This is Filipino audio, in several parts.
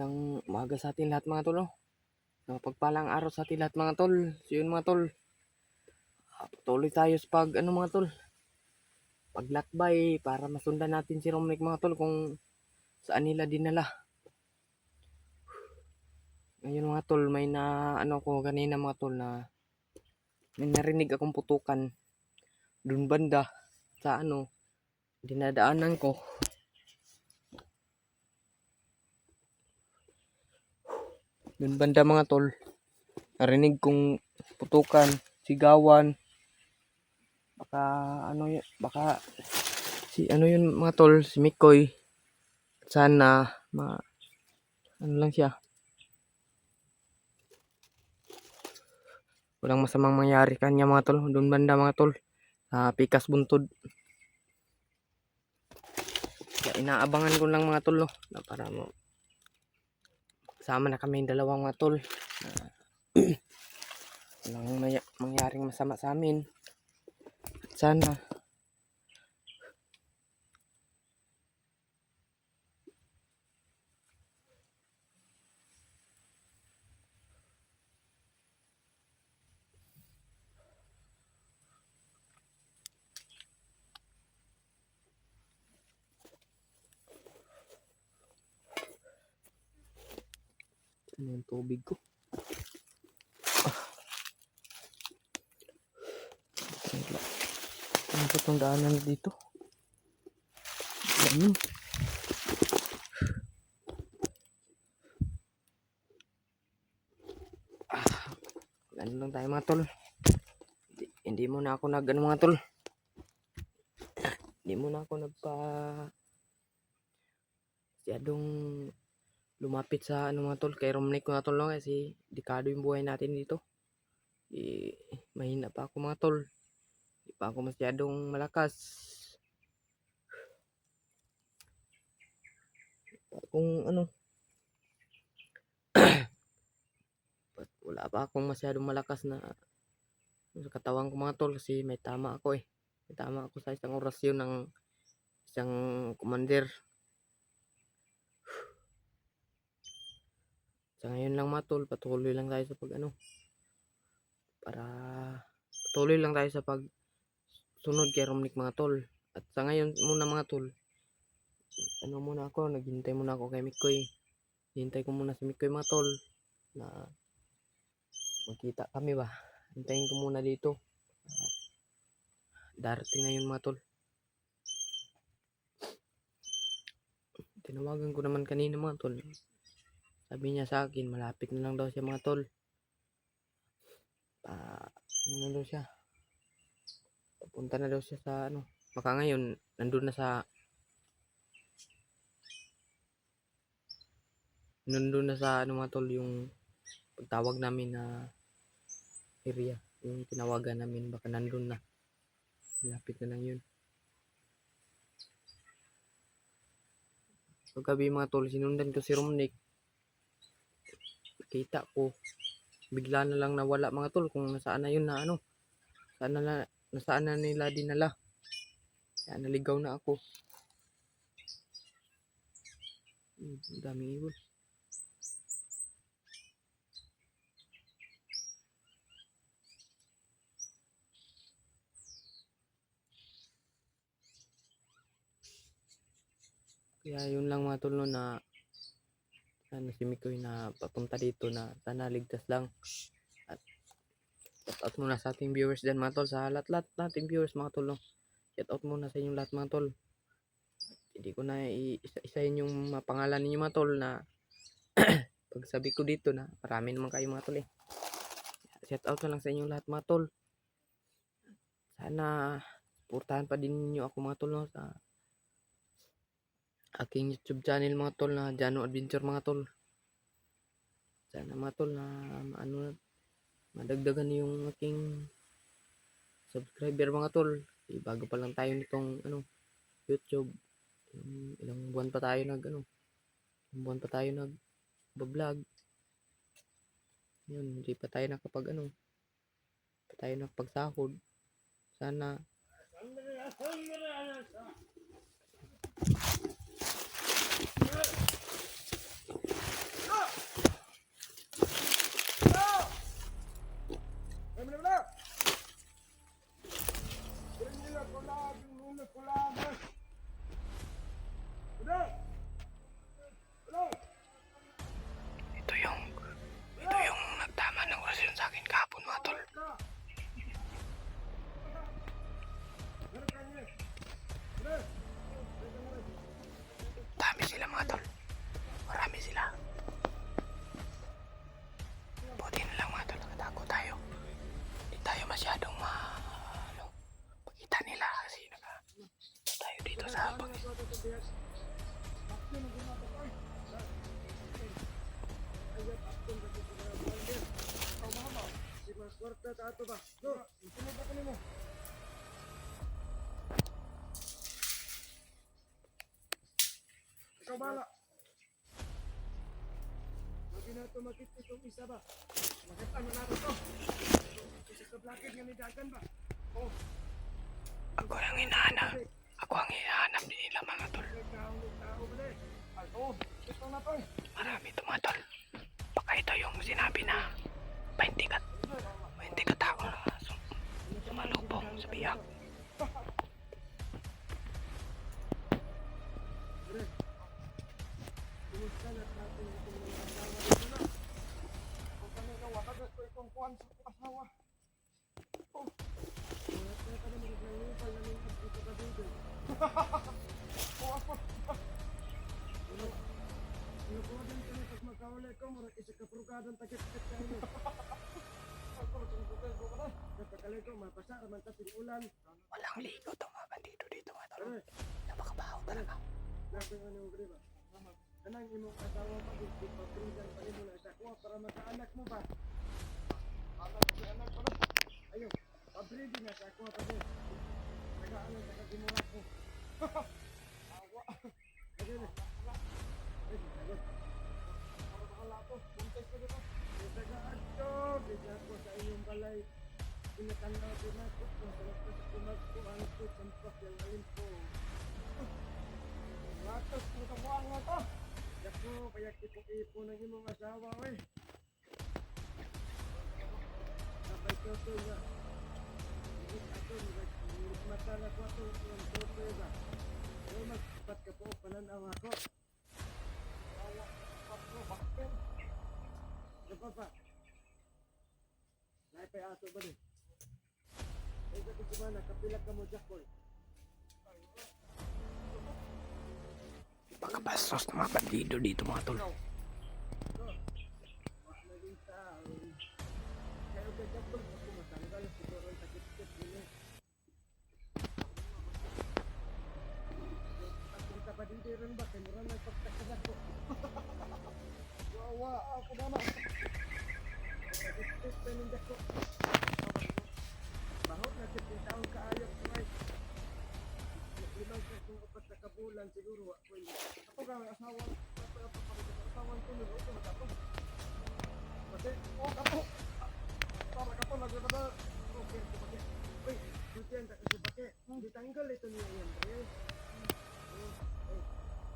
Magandang umaga sa atin lahat mga tol. Pagpalang araw sa atin lahat mga tol. So yun mga tol. Patuloy tayo sa mga tol. Paglakbay para masundan natin si Romnick mga tol kung saan nila dinala. Ngayon mga tol, may na ko kanina mga tol na may narinig akong putukan dun banda sa dinadaanan ko. Dun banda mga tol, narinig kong putukan, sigawan. Baka yun mga tol, si Mikoy. Sana lang siya. Walang masamang mangyari kanya mga tol, doon banda mga tol, sa Pikas Buntod. Kaya inaabangan ko lang mga tol na para mo kasama na kami yung dalawang mga tol. Walang mangyaring masama sa amin. At sana ano yung tubig ko. Ano ba itong daanan dito? Ano? Ano lang tayo mga tol. Hindi muna ako mga tol. Hindi muna ako masyadong lumapit sa mga tol kay Romnick mga tol kasi dekado yung buhay natin dito. Mahina pa ako mga tol. Hindi pa ako masyadong malakas. Kung wala pa akong masyadong malakas na sa katawan ko mga tol kasi may tama ako May tama ako sa isang orasyon ng isang commander. Sa ngayon lang mga tol, patuloy lang tayo sa patuloy lang tayo sa pagsunod kay Romnick mga tol. At sa ngayon muna mga tol, muna ako, naghintay muna ako kay Mikoy. Hintay ko muna si Mikoy mga tol na magkita kami ba. Hintayin ko muna dito. Darating na yun mga tol. Tinawagan ko naman kanina mga tol. Sabi niya sa akin, malapit na lang daw siya mga tol. Ano daw siya? Papunta na daw siya sa baka ngayon, nandun na sa mga tol yung pagtawag namin na area. Yung tinawagan namin, baka nandun na. Malapit na lang yun. Paggabi mga tol, sinundan ko si Romnick. Kita ko. Bigla na lang nawala mga tol kung nasaan na yun na nasaan na nila dinala. Kaya naligaw na ako. Daming ibon. Kaya yun lang mga tol na si Mikoy na papunta dito na sana ligtas lang. At shout out muna sa ating viewers dyan mga tol, sa lahat nating viewers mga tol shout out muna sa inyong lahat mga tol. Hindi ko na isa-isahin yung pangalan ninyo mga tol na pag sabi ko dito na marami naman kayo mga tol shout out na lang sa inyong lahat mga tol. Sana suportahan pa din niyo ako mga tol sa aking YouTube channel mga tol na Jano Adventure mga tol. Sana mga tol na madagdagan yung aking subscriber mga tol. Bago pa lang tayo nitong YouTube. Ilang buwan pa tayo nag-vlog. Yun, hindi pa tayo nakapagsahod. Sana dito sa Ikaw bala. Lagi na ito makita itong isa ba? Makita mo natin ito. Isa ka blakid nga nidagan ba? Oh. Ako ang hinahanap nila mga tol. Tao ba eh? Ay, oh. Ito na to eh. Marami ito mga tol. Baka ito yung sinabi na 20 ka tao na sumalubong sa biyak. Kumusta na natin itong mga asawa dito na? Kung kami gawa, tagas ko itong kuhan sa asawa. Oh. Mga tayo ka na magnangupal na ng dito ka dito. Oh, ako. Nakuha din kami pag magkawala ko, marag isa ka prugadang takit-takit ka ino. Ako, tungkol ko ka na. Napakali ko, mapasa, raman taping ulan. Walang ligo itong mga bandido dito mga tol. Napakabaho talaga. Labi nga niyong griba. Kanang imong asawa pa, di pa prugan pa rin mo na sa kuha para magkaanak mo ba? Anak pa na. Ayun, pabridi na sa kuha pa rin. Nag-aanak sa kagimurak ko. Awa. Ayun eh. Ay, sagot. Para bakala ko, buntes ko dito. Isagaan ko, bigla ko sa inyong balay. Pinatanaw din ako, kung sarap ka sa kumagpo, ang ko, sampak yung alin ko. Latos mo sa buwan nga to. Yako, payak ipo-ipo ng imong asawa, wey. Sabay ko ito nga. Higit ako, higit mata na ko ito, yung toto ba. Pero magpat ka po, pananaw ako. Awa, patro, bakit? Ano pa? Naipay ato ba din? Ay, kasi kumana, kapilag ka mo, Jackboy. Pagkabastos ng mga bandido dito mga tol. Kaya ka Jackboy, ako matanggal, siguro ang takit-takit nila. Pagpunta pa din rin ba, kaya mura na pagtakadak ko. Wawa, ako mama. Takit-takit pa ninda ko. Bahot na 15 taong kaayok ko ay. Limang kung upat na kabulan siguro ako yun. Ako gamay asawa. Asawa ko nung ito matapos. Pati, oh kapo. Tama kapo, naglalaba. Okay, ko pati. Uy, Lucian, kasi pati. Hindi tanggal ito niya yan.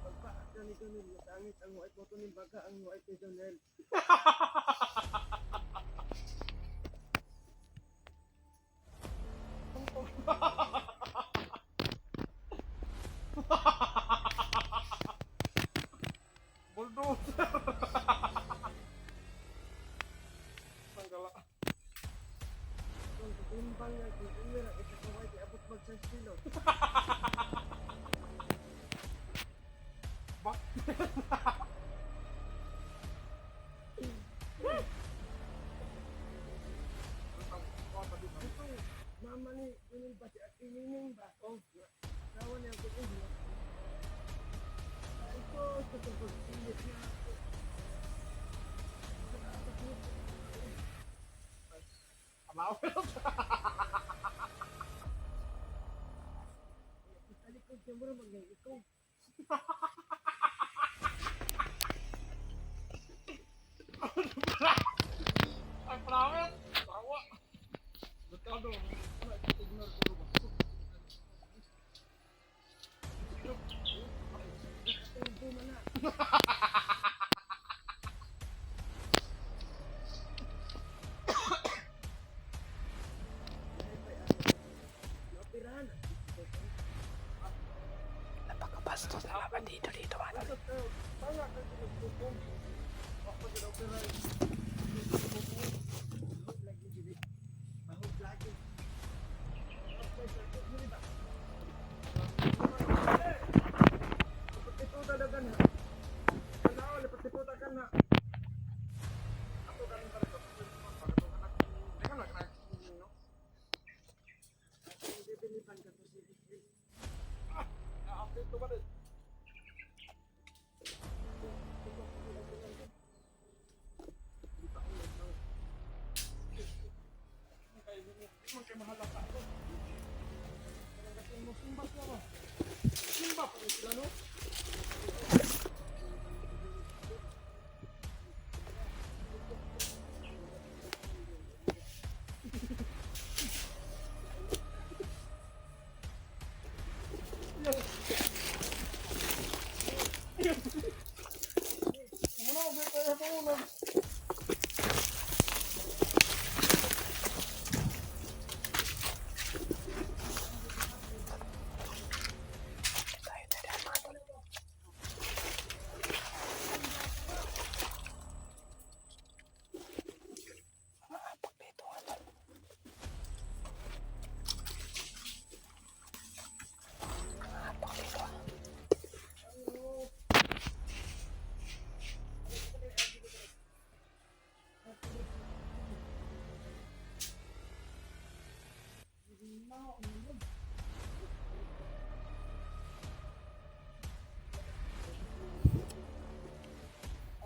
Pagpa, ganito nil. Matangit ang white mo ito nil. Baga ang white ito nil. Bulldozer! Tanggala. Kung kutimbang nga, kung umira, isa ka white, abot mag-6 kilo. Bak! Mama ni, inin ba si Ate Nining ba? Oh, asawa niya ang kutin niya. Ito, sa pagsilit niya ako. Amawal ka! Talikod niya mo na mag-ikaw. Ang prawet! Tawa! Butado! Ignore ko ba? Ito na na! Napakabastos ng mga bandido dito mga tol. dito ba rin? Kaya mahalata ako. Kasi mo simba siya ba? Simba pa rin sila, no? Muna, may kaya pa muna.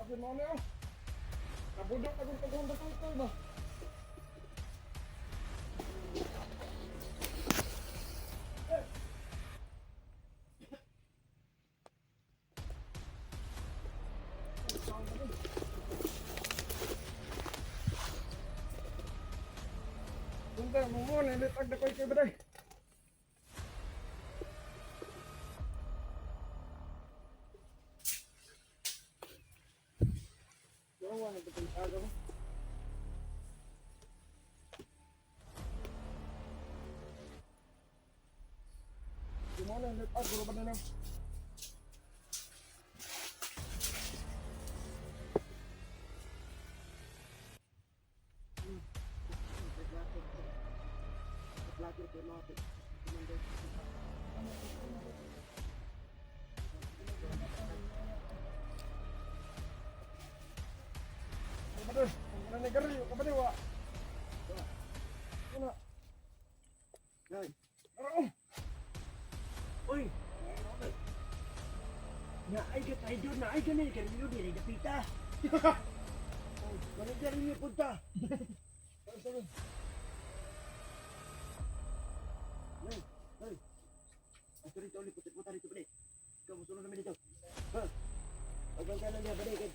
Ako mo na. Nabudok ako sa ganda ko ba? Bunda mo muna, litag na ko ikaw ba day? Yawa na ito yung aga mo. Di mo na, litag, guro ba na lang? Lager ke natin. Kamu mana negara yuk? Kamu dewa. Mana? Hey. Oi. Na ay ka tayo na ay ka na ka niyo dire dapita. Mana dire niyo punta? Sorry. Hey. Ato rito ulit, putar rito balik. Ikaw, musulong namin dito. Ha? Abang ka lang niya, balik. Balik.